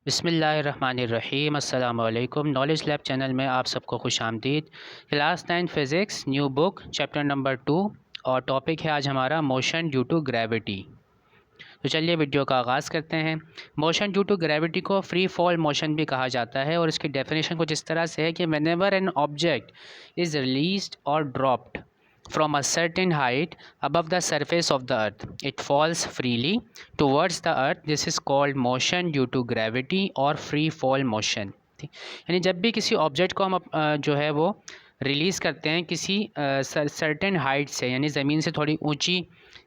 बिस्मिल्लाहिर्रहमानिर्रहीम अस्सलाम वालेकुम। नॉलेज लैब चैनल में आप सबको खुश आमदीद। Class 9 physics new book chapter number 2 और टॉपिक है आज हमारा मोशन ड्यू टू ग्रेविटी। तो चलिए वीडियो का आगाज़ करते हैं। मोशन ड्यू टू ग्रेविटी को फ्री फॉल मोशन भी कहा जाता है और इसकी डेफिनेशन कुछ इस तरह से है कि whenever an object is released और dropped from a certain height above the surface of the earth, it falls freely towards the earth. This is called motion due to gravity or free fall motion। यानी जब भी किसी object को हम जो है वो रिलीज़ करते हैं किसी सर्टेन हाइट से, यानी ज़मीन से थोड़ी ऊंची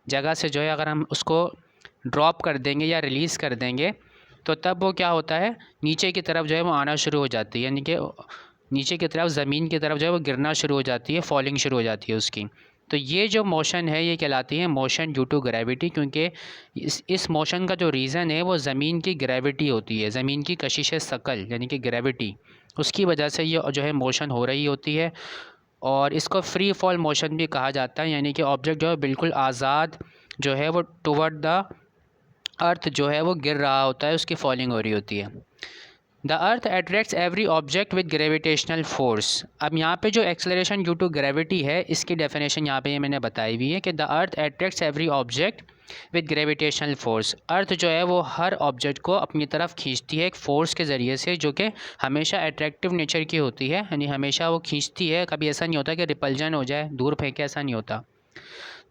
जगह से जो है अगर हम उसको ड्रॉप कर देंगे या रिलीज़ कर देंगे तो तब वो क्या होता है, नीचे की तरफ जो है वो आना शुरू हो जाती है, यानी कि नीचे की तरफ ज़मीन की तरफ जो है वो गिरना शुरू हो जाती है, फॉलिंग शुरू हो जाती है उसकी। तो ये जो मोशन है ये कहलाती है मोशन ड्यू टू ग्रेविटी, क्योंकि इस मोशन का जो रीज़न है वो ज़मीन की ग्रेविटी होती है, ज़मीन की कशिश सकल यानी कि ग्रेविटी, उसकी वजह से ये जो है मोशन हो रही होती है। और इसको फ्री फॉल मोशन भी कहा जाता है, यानी कि ऑब्जेक्ट जो है बिल्कुल आज़ाद जो है वो टुवर्ड द अर्थ जो है वो गिर रहा होता है, उसकी फॉलिंग हो रही होती है। The earth attracts every object with gravitational force. अब यहाँ पे जो एक्सेलरेशन ड्यू टू ग्रेविटी है इसकी डेफिनेशन यहाँ पे ये मैंने बताई हुई है कि the earth attracts every object with gravitational force. Earth जो है वो हर ऑब्जेक्ट को अपनी तरफ खींचती है एक फ़ोर्स के ज़रिए से, जो कि हमेशा अट्रैक्टिव नेचर की होती है, यानी हमेशा वो खींचती है, कभी ऐसा नहीं होता कि रिपल्जन हो जाए, दूर फेंके, ऐसा नहीं होता।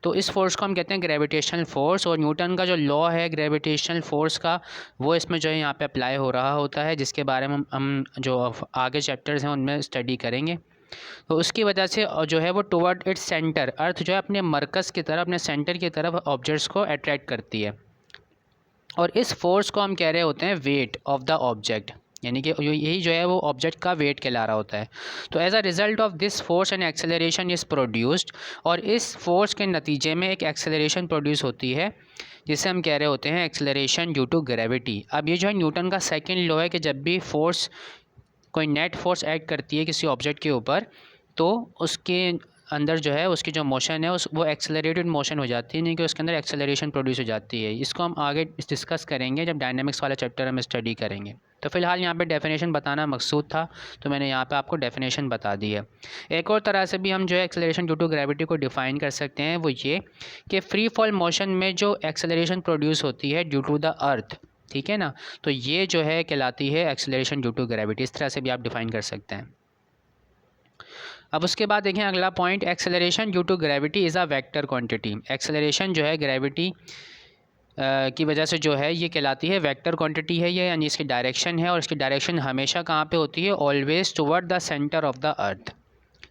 तो इस फोर्स को हम कहते हैं ग्रेविटेशनल फोर्स, और न्यूटन का जो लॉ है ग्रेविटेशनल फोर्स का वो इसमें जो है यहाँ पे अप्लाई हो रहा होता है, जिसके बारे में हम जो आगे चैप्टर्स हैं उनमें स्टडी करेंगे। तो उसकी वजह से जो है वो टुवर्ड इट्स सेंटर, अर्थ जो है अपने मरकज़ की तरफ, अपने सेंटर की तरफ ऑब्जेक्ट्स को अट्रैक्ट करती है, और इस फोर्स को हम कह रहे होते हैं वेट ऑफ द ऑब्जेक्ट, यानी कि यही जो है वो ऑब्जेक्ट का वेट कहला रहा होता है। तो as a result of this force and acceleration is produced, और इस फोर्स के नतीजे में एक एक्सेलरेशन प्रोड्यूस होती है जिसे हम कह रहे होते हैं एक्सेलरेशन ड्यू टू ग्रेविटी। अब ये जो है न्यूटन का सेकंड लॉ है कि जब भी फोर्स, कोई नेट फोर्स एक्ट करती है किसी ऑब्जेक्ट के ऊपर, तो उसके अंदर जो है उसकी जो मोशन है वो एक्सेलरेटेड मोशन हो जाती है, नहीं कि उसके अंदर एक्सेलरेशन प्रोड्यूस हो जाती है। इसको हम आगे डिस्कस करेंगे जब डायनामिक्स वाला चैप्टर हम स्टडी करेंगे। तो फ़िलहाल यहाँ पे डेफिनेशन बताना मकसूद था, तो मैंने यहाँ पे आपको डेफिनेशन बता दी है। एक और तरह से भी हम जो है एक्सेलरेशन ड्यू टू ग्रेविटी को डिफ़ाइन कर सकते हैं, वो ये कि फ्री फॉल मोशन में जो एक्सेलरेशन प्रोड्यूस होती है ड्यू टू द अर्थ, ठीक है ना, तो ये जो है कहलाती है एक्सेलरेशन ड्यू टू ग्रेविटी। इस तरह से भी आप डिफ़ाइन कर सकते हैं। अब उसके बाद देखें अगला point, acceleration due to gravity is a vector quantity. Acceleration जो है ग्रेविटी की वजह से जो है ये कहलाती है वेक्टर क्वांटिटी है ये, यानी इसकी डायरेक्शन है, और इसकी डायरेक्शन हमेशा कहाँ पे होती है, always toward the centre of the अर्थ।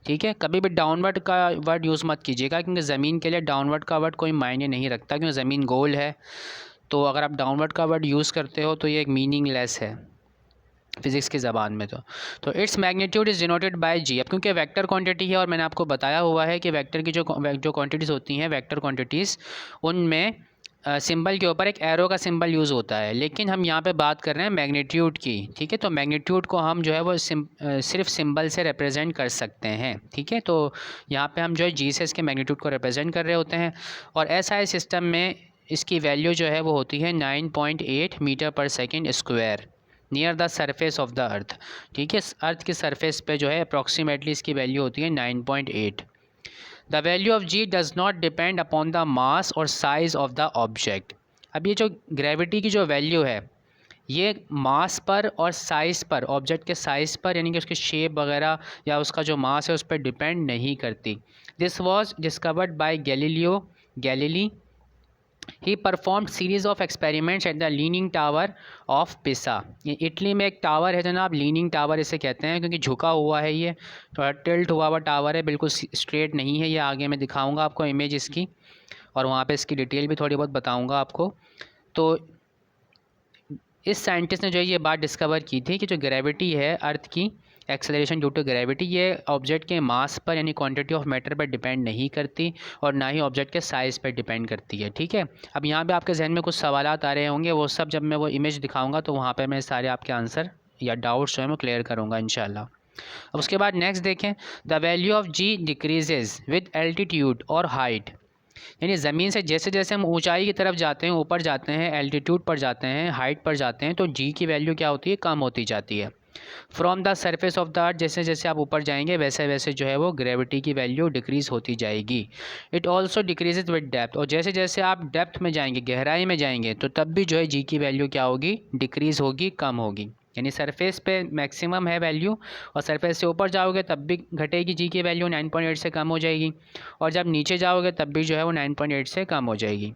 ठीक है, कभी भी डाउनवर्ड का वर्ड यूज़ मत कीजिएगा, क्योंकि ज़मीन के लिए डाउनवर्ड का वर्ड कोई मायने नहीं रखता, क्योंकि ज़मीन गोल है। तो अगर आप डाउनवर्ड का वर्ड यूज़ करते हो तो ये एक मीनिंगलेस है फिज़िक्स की ज़बान में। तो its magnitude is denoted by g. अब क्योंकि वेक्टर क्वांटिटी है और मैंने आपको बताया हुआ है कि वेक्टर की जो क्वांटिटीज़ होती हैं, वेक्टर क्वांटिटीज़, उनमें सिंबल के ऊपर एक एरो का सिंबल यूज़ होता है, लेकिन हम यहाँ पे बात कर रहे हैं मैग्नीट्यूड की। ठीक है, तो मैग्नीट्यूड को हम जो है वो सिर्फ सिंबल से रिप्रेजेंट कर सकते हैं। ठीक है, तो यहाँ पे हम जो है जी से इसके मैग्नीट्यूड को रिप्रेजेंट कर रहे होते हैं, और SI सिस्टम में इसकी वैल्यू जो है वो होती है 9.8 metre per second square near the surface of the अर्थ। ठीक है, अर्थ की सरफेस पे जो है अप्रॉक्सीमेटली इसकी वैल्यू होती है 9.8। The value of G does not depend upon the mass और साइज़ ऑफ द ऑब्जेक्ट। अब ये जो ग्रेविटी की जो वैल्यू है ये मास पर और साइज़ पर, ऑब्जेक्ट के साइज़ पर, यानी कि उसकी शेप वगैरह या उसका जो मास है उस पर डिपेंड नहीं करती। This was discovered by Galileo Galilei. He perform series of experiments at the leaning tower of पिसा। ये इटली में एक टावर है जनाब, लीनिंग टावर इसे कहते हैं, क्योंकि झुका हुआ है, ये थोड़ा टिल्ट हुआ हुआ टावर है, बिल्कुल स्ट्रेट नहीं है। ये आगे मैं दिखाऊंगा आपको इमेज इसकी, और वहाँ पे इसकी डिटेल भी थोड़ी बहुत बताऊंगा आपको। तो इस साइंटिस्ट ने जो है ये बात डिस्कवर की थी कि जो ग्रेविटी है अर्थ की, एक्सेलरेशन ड्यू टू ग्रेविटी, ये ऑब्जेक्ट के मास पर यानी क्वांटिटी ऑफ मैटर पर डिपेंड नहीं करती, और ना ही ऑब्जेक्ट के साइज़ पर डिपेंड करती है। ठीक है, अब यहाँ पे आपके जहन में कुछ सवालात आ रहे होंगे, वो सब जब मैं वो इमेज दिखाऊंगा तो वहाँ पे मैं सारे आपके आंसर या डाउट्स जो है मैं क्लियर करूँगा इंशाल्लाह। अब उसके बाद नेक्स्ट देखें, the value of G decreases with altitude और हाइट। यानी ज़मीन से जैसे जैसे हम ऊंचाई की तरफ जाते हैं, ऊपर जाते हैं, एल्टीट्यूड पर जाते हैं, हाइट पर जाते हैं, तो जी की वैल्यू क्या होती है, कम होती जाती है। From the surface of the अर्थ, जैसे जैसे आप ऊपर जाएंगे वैसे वैसे जो है वो ग्रेविटी की वैल्यू डिक्रीज़ होती जाएगी। It also decreases with depth, और जैसे जैसे आप डेप्थ में जाएंगे, गहराई में जाएंगे, तो तब भी जो है जी की वैल्यू क्या होगी, डिक्रीज़ होगी, कम होगी। यानी सरफेस पे मैक्सिमम है वैल्यू, और सरफेस से ऊपर जाओगे तब भी घटेगी जी की वैल्यू, 9.8 से कम हो जाएगी, और जब नीचे जाओगे तब भी जो है वो 9.8 से कम हो जाएगी।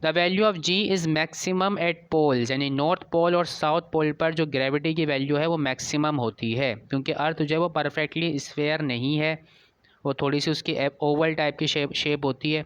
The value of G is maximum at poles, यानी नॉर्थ पोल और साउथ पोल पर जो ग्रेविटी की वैल्यू है वो मैक्सिमम होती है, क्योंकि अर्थ जो है वो परफेक्टली स्फेयर नहीं है, वो थोड़ी सी उसकी ओवल टाइप की शेप होती है।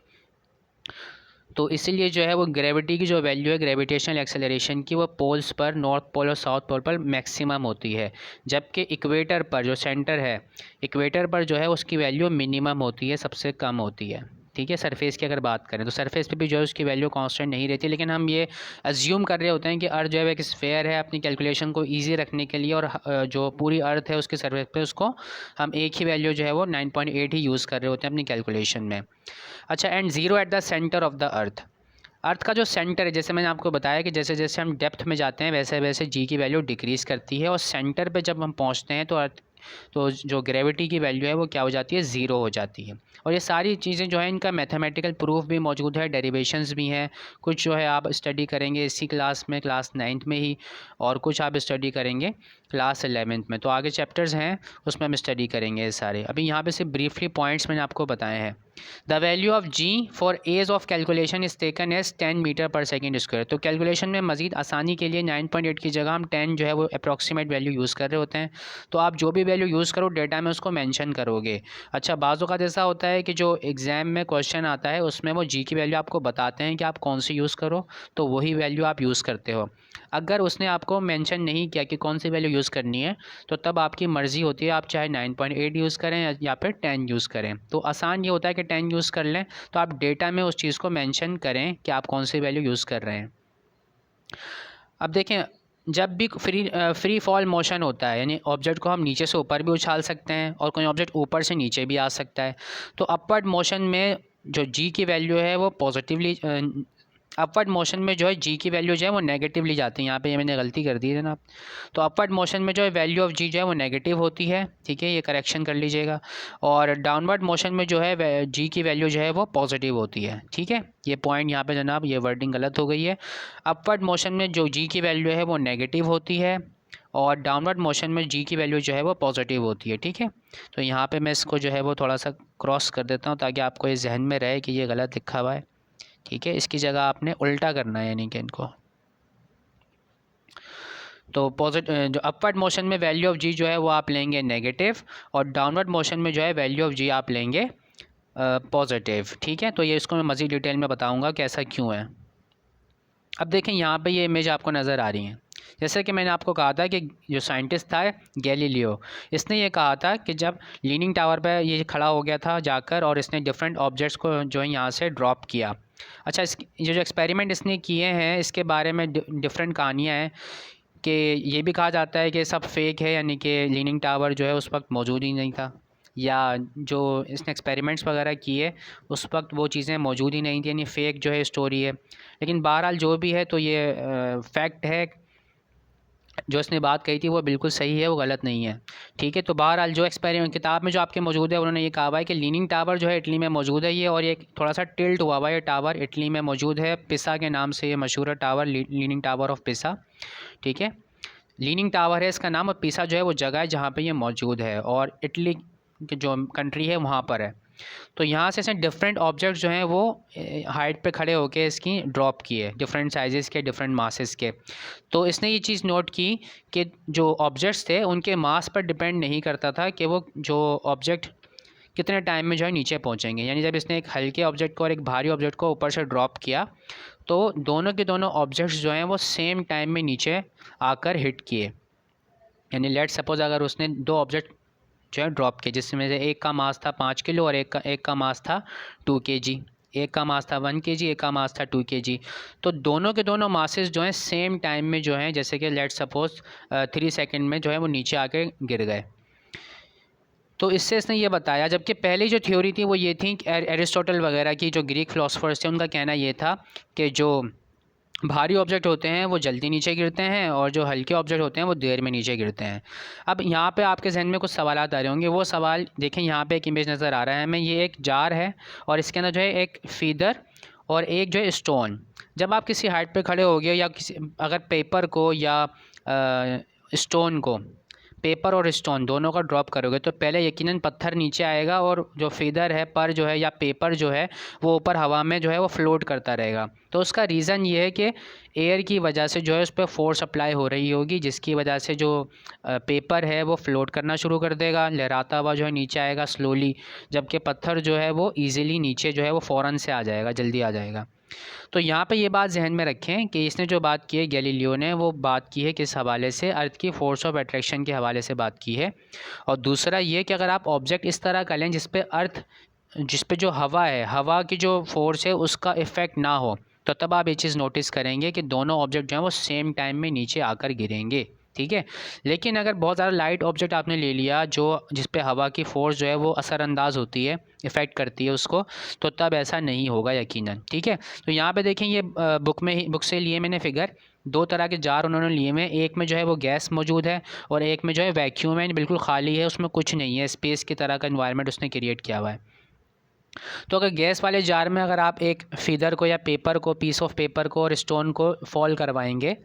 तो इसीलिए जो है वो ग्रेविटी की जो वैल्यू है, ग्रेविटेशनल एक्सेलरेशन की, वो पोल्स पर, नॉर्थ पोल और साउथ पोल पर मैक्सिमम होती है, जबकि इक्वेटर पर जो सेंटर है, इक्वेटर पर जो है उसकी वैल्यू मिनिमम होती है, सबसे कम होती है। ठीक है, सरफेस की अगर बात करें तो सरफेस पे भी जो है उसकी वैल्यू कांस्टेंट नहीं रहती, लेकिन हम ये अज्यूम कर रहे होते हैं कि अर्थ जो है एक स्फेयर है, अपनी कैलकुलेशन को ईजी रखने के लिए, और जो पूरी अर्थ है उसके सरफेस पे उसको हम एक ही वैल्यू जो है वो 9.8 ही यूज़ कर रहे होते हैं अपनी कैलकुलेशन में। अच्छा, and zero at the centre of the earth, earth का जो सेंटर है, जैसे मैंने आपको बताया कि जैसे जैसे हम डेप्थ में जाते हैं वैसे वैसे जी की वैल्यू डिक्रीज़ करती है, और सेंटर पे जब हम पहुंचते हैं तो अर्थ, तो जो ग्रेविटी की वैल्यू है वो क्या हो जाती है, ज़ीरो हो जाती है। और ये सारी चीज़ें जो है इनका मैथमेटिकल प्रूफ भी मौजूद है, डेरिवेशंस भी हैं, कुछ जो है आप स्टडी करेंगे इसी क्लास में, क्लास 9th में ही, और कुछ आप स्टडी करेंगे क्लास 11th में। तो आगे चैप्टर्स हैं उसमें हम स्टडी करेंगे ये सारे। अभी यहाँ पे सिर्फ ब्रीफली पॉइंट्स मैंने आपको बताए हैं। The value of G for ease of calculation is taken as 10 metre per second square. तो कैलकुलेशन में मज़ीद आसानी के लिए 9.8 की जगह हम 10 जो है वो अप्रॉक्सीमेट वैल्यू यूज़ कर रहे होते हैं। तो आप जो भी वैल्यू यूज़ करो डेटा में उसको मेंशन करोगे। अच्छा, बाज़ औक़ात ऐसा होता है कि जो एग्ज़ाम में क्वेश्चन आता है उसमें वो जी की वैल्यू आपको बताते हैं कि आप कौन सी यूज़ करो, तो वही वैल्यू आप यूज़ करते हो। अगर उसने आपको मेंशन नहीं किया कि कौन सी वैल्यू यूज़ करनी है, तो तब आपकी मर्ज़ी होती है, आप चाहे 9.8 यूज़ करें या फिर 10 यूज़ करें। तो आसान ये होता है कि 10 यूज़ कर लें, तो आप डेटा में उस चीज़ को मेंशन करें कि आप कौन सी वैल्यू यूज़ कर रहे हैं। अब देखें, जब भी फ्री फॉल मोशन होता है, यानी ऑब्जेक्ट को हम नीचे से ऊपर भी उछाल सकते हैं और कोई ऑब्जेक्ट ऊपर से नीचे भी आ सकता है। तो अपवर्ड मोशन में जो जी की वैल्यू है वो पॉजिटिवली, अपवर्ड मोशन में जो है जी की वैल्यू जो है वो नेगेटिवली जाती है। यहाँ पे ये मैंने गलती कर दी है ना। तो अपवर्ड मोशन में जो है वैल्यू ऑफ जी जो है वो नेगेटिव होती है, ठीक है, ये करेक्शन कर लीजिएगा। और डाउनवर्ड मोशन में जो है जी की वैल्यू जो है वो पॉजिटिव होती है, ठीक है। ये पॉइंट यहाँ पे जनाब ये वर्डिंग गलत हो गई है। अपवर्ड मोशन में जो जी की वैल्यू है वो नेगेटिव होती है, और डाउनवर्ड मोशन में जी की वैल्यू जो है वो पॉजिटिव होती है, ठीक है। तो यहाँ पे मैं इसको जो है वो थोड़ा सा क्रॉस कर देता हूँ ताकि आपको ये जहन में रहे कि ये गलत लिखा हुआ है, ठीक है। इसकी जगह आपने उल्टा करना है, यानी कि इनको। तो जो अपवर्ड मोशन में वैल्यू ऑफ जी जो है वो आप लेंगे नेगेटिव, और डाउनवर्ड मोशन में जो है वैल्यू ऑफ जी आप लेंगे पॉजिटिव, ठीक है। तो ये इसको मैं मज़ीद डिटेल में बताऊंगा कि ऐसा क्यों है। अब देखें यहाँ पे ये इमेज आपको नज़र आ रही है। जैसे कि मैंने आपको कहा था कि जो साइंटिस्ट था गैलीलियो, इसने ये कहा था कि जब लीनिंग टावर पर ये खड़ा हो गया था जाकर, और इसने डिफरेंट ऑब्जेक्ट्स को जो है यहाँ से ड्रॉप किया। अच्छा, ये जो एक्सपेरिमेंट इसने किए हैं इसके बारे में डिफरेंट कहानियाँ हैं, कि ये भी कहा जाता है कि सब फेक है, यानी कि लीनिंग टावर जो है उस वक्त मौजूद ही नहीं था, या जो इसने एक्सपेरिमेंट्स वगैरह किए उस वक्त वो चीज़ें मौजूद ही नहीं थी, यानी फ़ेक जो है स्टोरी है। लेकिन बहरहाल जो भी है तो ये फैक्ट है, जो इसने बात कही थी वो बिल्कुल सही है, वो गलत नहीं है, ठीक है। तो बहरहाल जो एक्सपेरिमेंट किताब में जो आपके मौजूद है उन्होंने ये कहा हुआ है कि लीनिंग टावर जो है इटली में मौजूद है ये, और ये थोड़ा सा टिल्ट हुआ हुआ है, ये टावर इटली में मौजूद है, पिसा के नाम से ये मशहूर है टावर, लीनिंग टावर ऑफ पिसा, ठीक है। लीनिंग टावर है इसका नाम, और पिसा जो है वो जगह है जहाँ पे ये मौजूद है, और इटली की जो कंट्री है वहाँ पर है। तो यहाँ से इसने डिफरेंट ऑब्जेक्ट्स जो हैं वो हाइट पे खड़े होके इसकी ड्रॉप किए, डिफरेंट साइजेस के, डिफरेंट मासेस के। तो इसने ये चीज़ नोट की कि जो ऑब्जेक्ट्स थे उनके मास पर डिपेंड नहीं करता था कि वो जो ऑब्जेक्ट कितने टाइम में जो है नीचे पहुँचेंगे। यानी जब इसने एक हल्के ऑब्जेक्ट को और एक भारी ऑब्जेक्ट को ऊपर से ड्रॉप किया, तो दोनों के दोनों ऑब्जेक्ट्स जो हैं वो सेम टाइम में नीचे आकर हिट किए। यानी लेट सपोज़ अगर उसने दो ऑब्जेक्ट जो है ड्रॉप किए, जिसमें से एक का मास था 5 किलो और एक का मास था 2 kg, एक का मास था 1 kg, एक का मास था 2 kg। तो दोनों के दोनों मासेस जो हैं सेम टाइम में जो हैं, जैसे कि लेट सपोज़ 3 सेकंड में जो है वो नीचे आके गिर गए। तो इससे इसने ये बताया, जबकि पहली जो थ्योरी थी वो ये थी कि एरिस्टोटल वगैरह की जो ग्रीक फिलोसफर्स थे उनका कहना ये था कि जो भारी ऑब्जेक्ट होते हैं वो जल्दी नीचे गिरते हैं और जो हल्के ऑब्जेक्ट होते हैं वो देर में नीचे गिरते हैं। अब यहाँ पे आपके जहन में कुछ सवाल आ रहे होंगे। वो सवाल देखें, यहाँ पे एक इमेज नज़र आ रहा है हमें, ये एक जार है और इसके अंदर जो है एक फीदर और एक जो है स्टोन। जब आप किसी हाइट पे खड़े हो गए या किसी अगर पेपर को या स्टोन को, पेपर और स्टोन दोनों का ड्रॉप करोगे तो पहले यकीनन पत्थर नीचे आएगा और जो फीदर है पर जो है या पेपर जो है वो ऊपर हवा में जो है वो फ्लोट करता रहेगा। तो उसका रीज़न ये है कि एयर की वजह से जो है उस पर फोर्स अप्लाई हो रही होगी, जिसकी वजह से जो पेपर है वो फ्लोट करना शुरू कर देगा, लहराता हुआ जो है नीचे आएगा स्लोली, जबकि पत्थर जो है वो ईज़िली नीचे जो है वो फ़ौरन से आ जाएगा, जल्दी आ जाएगा। तो यहाँ पे ये बात जहन में रखें कि इसने जो बात की है गैलीलियो ने, वो बात की है किस हवाले से, अर्थ की फ़ोर्स ऑफ अट्रैक्शन के हवाले से बात की है। और दूसरा ये कि अगर आप ऑब्जेक्ट इस तरह का लें जिस पे जो हवा है, हवा की जो फोर्स है उसका इफ़ेक्ट ना हो, तो तब आप ये चीज़ नोटिस करेंगे कि दोनों ऑब्जेक्ट जो हैं वो सेम टाइम में नीचे आकर गिरेंगे, ठीक है। लेकिन अगर बहुत ज़्यादा लाइट ऑब्जेक्ट आपने ले लिया जो जिस पे हवा की फ़ोर्स जो है वो असरअंदाज होती है, इफ़ेक्ट करती है उसको, तो तब ऐसा नहीं होगा यकीनन, ठीक है। तो यहाँ पे देखें, ये बुक से लिए मैंने फिगर, दो तरह के जार उन्होंने लिए हुए हैं। एक में जो है वो गैस मौजूद है और एक में जो है वैक्यूम है, बिल्कुल खाली है, उसमें कुछ नहीं है, स्पेस की तरह का इन्वायरमेंट उसने क्रिएट किया हुआ है। तो अगर गैस वाले जार में अगर आप एक फीदर को या पेपर को, पीस ऑफ पेपर को और स्टोन को फॉल करवाएंगे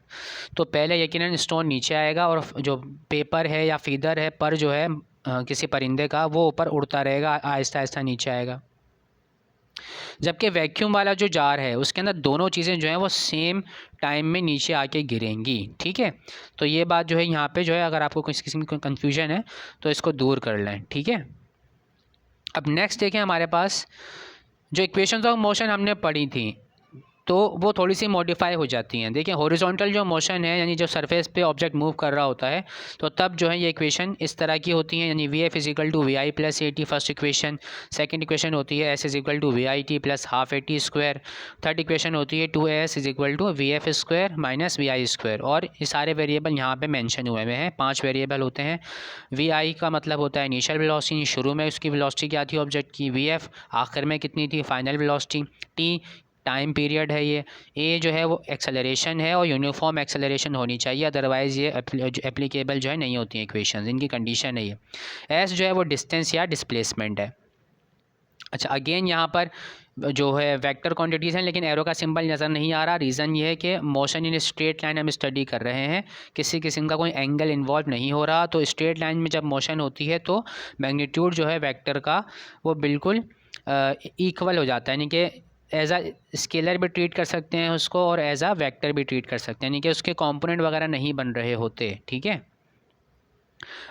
तो पहले यकीनन स्टोन नीचे आएगा और जो पेपर है या फीदर है पर जो है किसी परिंदे का, वो ऊपर उड़ता रहेगा, आहिस्ता आहिस्ता नीचे आएगा। जबकि वैक्यूम वाला जो जार है उसके अंदर दोनों चीज़ें जो हैं वो सेम टाइम में नीचे आके गिरेंगी, ठीक है। तो ये बात जो है यहाँ पे जो है, अगर आपको किसी किस्म की कन्फ्यूजन है तो इसको दूर कर लें, ठीक है। अब नेक्स्ट देखें, हमारे पास जो इक्वेशंस ऑफ मोशन हमने पढ़ी थी तो वो थोड़ी सी मॉडिफाई हो जाती हैं। देखिए, हॉरिजॉन्टल जो मोशन है यानी जो सरफेस पे ऑब्जेक्ट मूव कर रहा होता है, तो तब जो है ये इक्वेशन इस तरह की होती हैं, यानी V F is equal to V I plus A T first equation. Second equation होती है S is equal to V I T plus half A T square. Third equation होती है two S is equal to V F square minus V I square. और ये सारे variable यहाँ पे mention हुए हुए हैं, 5 वेरिएबल होते हैं। वी आई का मतलब होता है इनिशियल वेलोसिटी, शुरू में उसकी वेलोसिटी क्या थी ऑब्जेक्ट की। वी एफ आखिर में कितनी थी, final velocity. T time period है ये। ए जो है वो एक्सेलरेशन है और यूनिफॉर्म एक्सेलरेशन होनी चाहिए, अदरवाइज़ ये एप्लीकेबल जो है नहीं होती हैं इक्वेशंस, इनकी कंडीशन है ये। एस जो है वो डिस्टेंस या डिस्प्लेसमेंट है। अच्छा, अगेन यहाँ पर जो है वेक्टर क्वांटिटीज़ हैं लेकिन एरो का सिंबल नज़र नहीं आ रहा। रीज़न ये है कि मोशन इन स्ट्रेट लाइन हम स्टडी कर रहे हैं, किसी किस्म का कोई एंगल इन्वॉल्व नहीं हो रहा। तो स्ट्रेट लाइन में जब मोशन होती है तो मैग्नीट्यूड जो है वेक्टर का वो बिल्कुल इक्वल हो जाता है, यानी कि एज आ स्केलर भी ट्रीट कर सकते हैं उसको और एज आ वेक्टर भी ट्रीट कर सकते हैं, यानी कि उसके कंपोनेंट वगैरह नहीं बन रहे होते, ठीक है।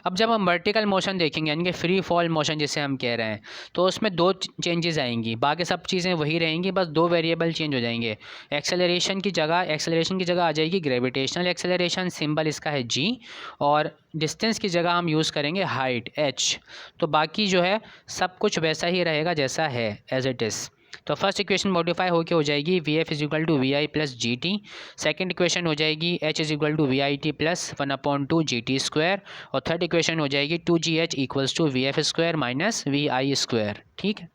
अब जब हम वर्टिकल मोशन देखेंगे यानी कि फ्री फॉल मोशन जिसे हम कह रहे हैं, तो उसमें 2 चेंजेस आएंगी, बाकी सब चीज़ें वही रहेंगी, बस 2 वेरिएबल चेंज हो जाएंगे। एक्सेलरेशन की जगह आ जाएगी ग्रेविटेशनल एक्सेलरेशन, सिंबल इसका है g, और डिस्टेंस की जगह हम यूज़ करेंगे हाइट h। तो बाकी जो है सब कुछ वैसा ही रहेगा जैसा है एज इट इज़। तो फर्स्ट इक्वेशन मॉडिफाई होकर हो जाएगी V F is equal to V I plus G T. Second equation हो जाएगी H is equal to V I T plus 1/2 G T square. और थर्ड इक्वेशन हो जाएगी 2gh equals to V F square minus V I square, ठीक है।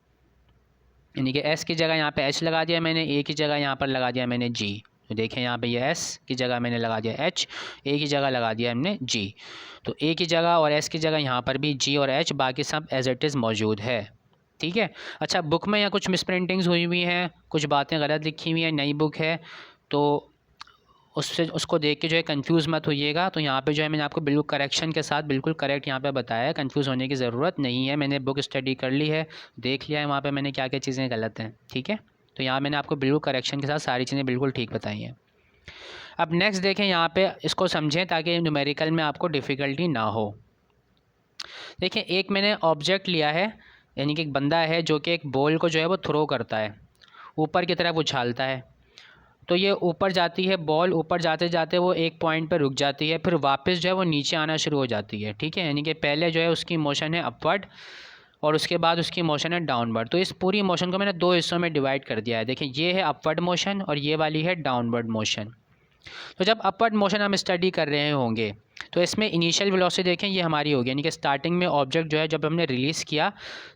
यानी कि S की जगह यहाँ पे एच लगा दिया मैंने, ए की जगह यहाँ पर लगा दिया मैंने जी। तो देखें यहाँ पे ये एस की जगह मैंने लगा दिया एच, ए की जगह लगा दिया हमने जी। तो ए की जगह और एस की जगह यहाँ पर भी जी और एच, बाकी सब एज इट इज़ मौजूद है, ठीक है। अच्छा, बुक में यहाँ कुछ मिसप्रिंटिंग्स हुई हुई हैं, कुछ बातें गलत लिखी हुई हैं, नई बुक है तो उसको देख के जो है कंफ्यूज मत होइएगा। तो यहाँ पे जो है मैंने आपको बिल्कुल करेक्शन के साथ बिल्कुल करेक्ट यहाँ पे बताया है, कंफ्यूज होने की ज़रूरत नहीं है। मैंने बुक स्टडी कर ली है, देख लिया है वहाँ पे मैंने क्या क्या चीज़ें गलत हैं, ठीक है। तो यहाँ मैंने आपको बिल्कुल करेक्शन के साथ सारी चीज़ें बिल्कुल ठीक बताई हैं। अब नेक्स्ट देखें, यहाँ पर इसको समझें ताकि न्यूमेरिकल में आपको डिफ़िकल्टी ना हो। देखिए, एक मैंने ऑब्जेक्ट लिया है, यानी कि एक बंदा है जो कि एक बॉल को जो है वो थ्रो करता है, ऊपर की तरफ उछालता है। तो ये ऊपर जाती है बॉल, ऊपर जाते जाते वो एक पॉइंट पर रुक जाती है, फिर वापस जो है वो नीचे आना शुरू हो जाती है, ठीक है। यानी कि पहले जो है उसकी मोशन है अपवर्ड और उसके बाद उसकी मोशन है डाउनवर्ड। तो इस पूरी मोशन को मैंने 2 हिस्सों में डिवाइड कर दिया है। देखिए, ये है अपवर्ड मोशन और ये वाली है डाउनवर्ड मोशन। तो जब अपवर्ड मोशन हम स्टडी कर रहे होंगे तो इसमें इनिशियल वेलोसिटी देखें ये हमारी होगी, यानी कि स्टार्टिंग में ऑब्जेक्ट जो है जब हमने रिलीज़ किया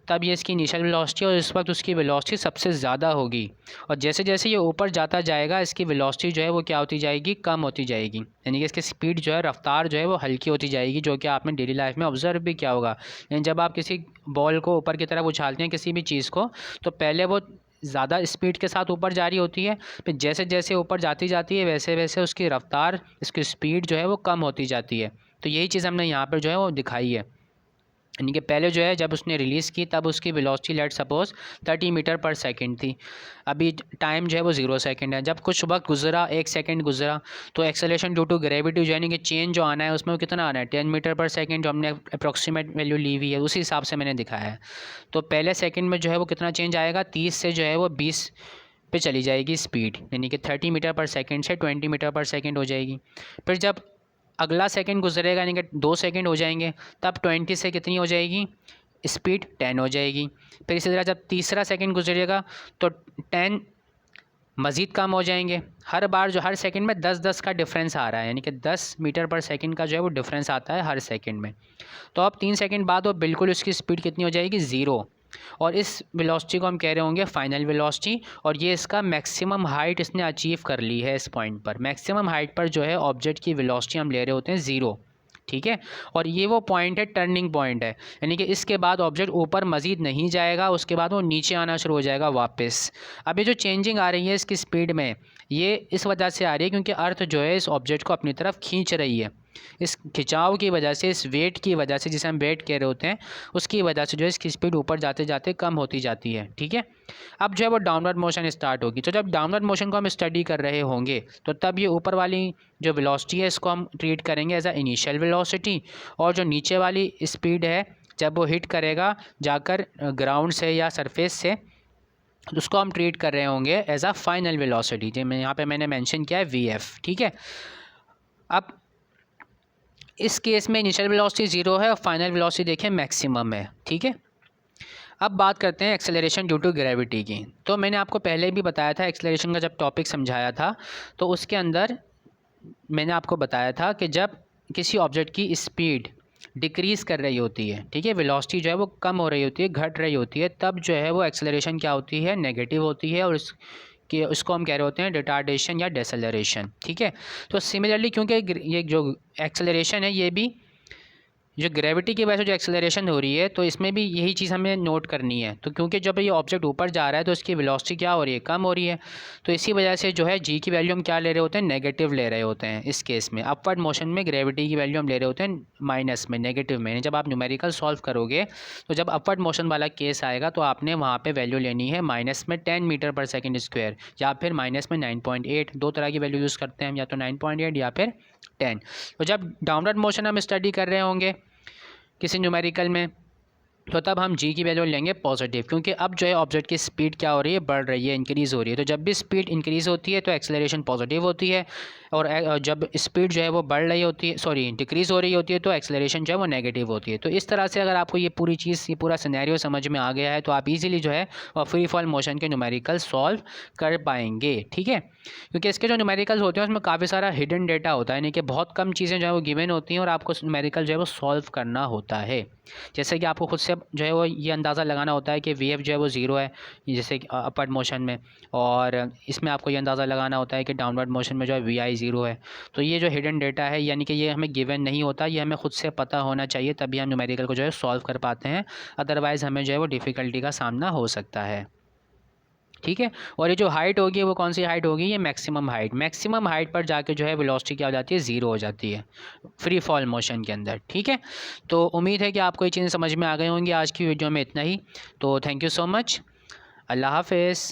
तब ये इसकी इनिशियल वेलोसिटी और इस वक्त उसकी वेलोसिटी सबसे ज़्यादा होगी। और जैसे जैसे ये ऊपर जाता जाएगा इसकी वेलोसिटी जो है वो क्या होती जाएगी, कम होती जाएगी, यानी कि इसकी स्पीड जो है, रफ्तार जो है वो हल्की होती जाएगी, जो कि आपने डेली लाइफ में ऑब्जर्व भी किया होगा। यानी जब आप किसी बॉल को ऊपर की तरफ उछालते हैं किसी भी चीज़ को, तो पहले वो ज़्यादा स्पीड के साथ ऊपर जा रही होती है, फिर जैसे जैसे ऊपर जाती जाती है वैसे वैसे उसकी रफ़्तार, इसकी स्पीड जो है वो कम होती जाती है। तो यही चीज़ हमने यहाँ पर जो है वो दिखाई है, यानी कि पहले जो है जब उसने रिलीज़ की तब उसकी वेलोसिटी लेट सपोज 30 मीटर पर सेकंड थी, अभी टाइम जो है वो 0 सेकंड है। जब कुछ वक्त गुजरा, 1 सेकंड गुजरा, तो एक्सेलरेशन ड्यू टू ग्रेविटी जो यानी कि चेंज जो आना है उसमें वो कितना आना है, 10 मीटर पर सेकंड, जो हमने अप्रॉक्सीमेट वैल्यू ली हुई है उसी हिसाब से मैंने दिखाया है। तो पहले सेकंड में जो है वो कितना चेंज आएगा, 30 से जो है वो 20 पे चली जाएगी स्पीड, यानी कि 30 मीटर पर सेकंड से 20 मीटर पर सेकंड हो जाएगी। फिर जब अगला सेकंड गुजरेगा यानी कि 2 सेकंड हो जाएंगे, तब 20 से कितनी हो जाएगी, स्पीड 10 हो जाएगी। फिर इसी तरह जब तीसरा सेकंड गुजरेगा तो 10 मज़ीद कम हो जाएंगे। हर बार जो हर सेकंड में 10-10 का डिफरेंस आ रहा है, यानी कि 10 मीटर पर सेकंड का जो है वो डिफरेंस आता है हर सेकंड में। तो अब 3 सेकंड बाद वो बिल्कुल उसकी स्पीड कितनी हो जाएगी, 0। और इस वेलोसिटी को हम कह रहे होंगे फाइनल वेलोसिटी, और ये इसका मैक्सिमम हाइट इसने अचीव कर ली है इस पॉइंट पर। मैक्सिमम हाइट पर जो है ऑब्जेक्ट की वेलोसिटी हम ले रहे होते हैं 0, ठीक है। और ये वो पॉइंट है, टर्निंग पॉइंट है, यानी कि इसके बाद ऑब्जेक्ट ऊपर मज़ीद नहीं जाएगा, उसके बाद वो नीचे आना शुरू हो जाएगा वापस। अब ये जो चेंजिंग आ रही है इसकी स्पीड में, ये इस वजह से आ रही है क्योंकि अर्थ जो है इस ऑब्जेक्ट को अपनी तरफ खींच रही है। इस खिंचाव की वजह से, इस वेट की वजह से, जिसे हम वेट कह रहे होते हैं, उसकी वजह से जो है इसकी स्पीड ऊपर जाते जाते कम होती जाती है, ठीक है। अब जो है वो डाउनवर्ड मोशन स्टार्ट होगी। तो जब डाउनवर्ड मोशन को हम स्टडी कर रहे होंगे तो तब ये ऊपर वाली जो वेलोसिटी है इसको हम ट्रीट करेंगे एज अ इनिशियल वेलोसिटी, और जो नीचे वाली स्पीड है जब वो हिट करेगा जाकर ग्राउंड से या सरफेस से, तो उसको हम ट्रीट कर रहे होंगे एज अ फाइनल वेलोसिटी, जो मैं यहाँ पे मैंने मेंशन किया है VF, ठीक है। अब इस केस में इनिशियल वेलोसिटी 0 है और फाइनल वेलोसिटी देखें मैक्सिमम है, ठीक है। अब बात करते हैं एक्सेलरेशन ड्यू टू ग्रेविटी की। तो मैंने आपको पहले भी बताया था, एक्सेलरेशन का जब टॉपिक समझाया था तो उसके अंदर मैंने आपको बताया था कि जब किसी ऑब्जेक्ट की स्पीड डिक्रीज़ कर रही होती है, ठीक है, वेलोसिटी जो है वो कम हो रही होती है, घट रही होती है, तब जो है वो एक्सेलरेशन क्या होती है, नेगेटिव होती है, और कि उसको हम कह रहे होते हैं रिटार्डेशन या डेसेलरेशन, ठीक है। तो सिमिलरली क्योंकि ये जो एक्सेलरेशन है ये भी जो ग्रेविटी की वजह से जो एक्सेलरेशन हो रही है, तो इसमें भी यही चीज़ हमें नोट करनी है। तो क्योंकि जब ये ऑब्जेक्ट ऊपर जा रहा है तो इसकी वेलोसिटी क्या हो रही है, कम हो रही है, तो इसी वजह से जो है जी की वैल्यू हम क्या ले रहे होते हैं, नेगेटिव ले रहे होते हैं। इस केस में अपवर्ड मोशन में ग्रेविटी की वैल्यू हम ले रहे होते हैं माइनस में, नेगेटिव में। जब आप न्यूमेरिकल सॉल्व करोगे तो जब अपवर्ड मोशन वाला केस आएगा तो आपने वहाँ पर वैल्यू लेनी है माइनस में 10 मीटर पर सेकेंड स्क्वायर, या फिर माइनस में 9.8। दो तरह की वैल्यू यूज़ करते हैं हम, या तो 9.8 या फिर 10। तो जब डाउनवर्ड मोशन हम स्टडी कर रहे होंगे किसी न्यूमेरिकल में, तो तब हम जी की वैल्यू लेंगे पॉजिटिव, क्योंकि अब जो है ऑब्जेक्ट की स्पीड क्या हो रही है, बढ़ रही है, इंक्रीज़ हो रही है। तो जब भी स्पीड इंक्रीज़ होती है तो एक्सेलरेशन पॉजिटिव होती है, और जब स्पीड जो है वो बढ़ रही होती है, सॉरी डिक्रीज़ हो रही होती है, तो एक्सेलरेशन जो है वो नेगेटिव होती है। तो इस तरह से अगर आपको ये पूरी चीज़, ये पूरा सिनेरियो समझ में आ गया है तो आप इजीली जो है वो फ्री फॉल मोशन के न्यूमेरिकल सॉल्व कर पाएंगे, ठीक है। क्योंकि इसके जो न्यूमेरिकल्स होते हैं उसमें काफ़ी सारा हिडन डेटा होता है, यानी कि बहुत कम चीज़ें जो है वो गिवन होती हैं और आपको न्यूमेरिकल जो है वो सॉल्व करना होता है। जैसे कि आपको खुद से जो है वो ये अंदाज़ा लगाना होता है कि VF जो है वो 0 है, जैसे कि अपवर्ड मोशन में, और इसमें आपको ये अंदाज़ा लगाना होता है कि डाउनवर्ड मोशन में जो है VI 0 है। तो ये जो हिडन डेटा है, यानी कि ये हमें गिवन नहीं होता, ये हमें खुद से पता होना चाहिए, तभी हम न्यूमेरिकल को जो है सॉल्व कर पाते हैं, अदरवाइज़ हमें जो है वो डिफ़िकल्टी का सामना हो सकता है, ठीक है। और ये जो हाइट होगी वो कौन सी हाइट होगी, ये मैक्सिमम हाइट। मैक्सिमम हाइट पर जाके जो है वेलोसिटी क्या हो जाती है, 0 हो जाती है फ्री फॉल मोशन के अंदर, ठीक है। तो उम्मीद है कि आपको ये चीज़ें समझ में आ गई होंगी। आज की वीडियो में इतना ही, तो थैंक यू सो मच, अल्लाह हाफिज़।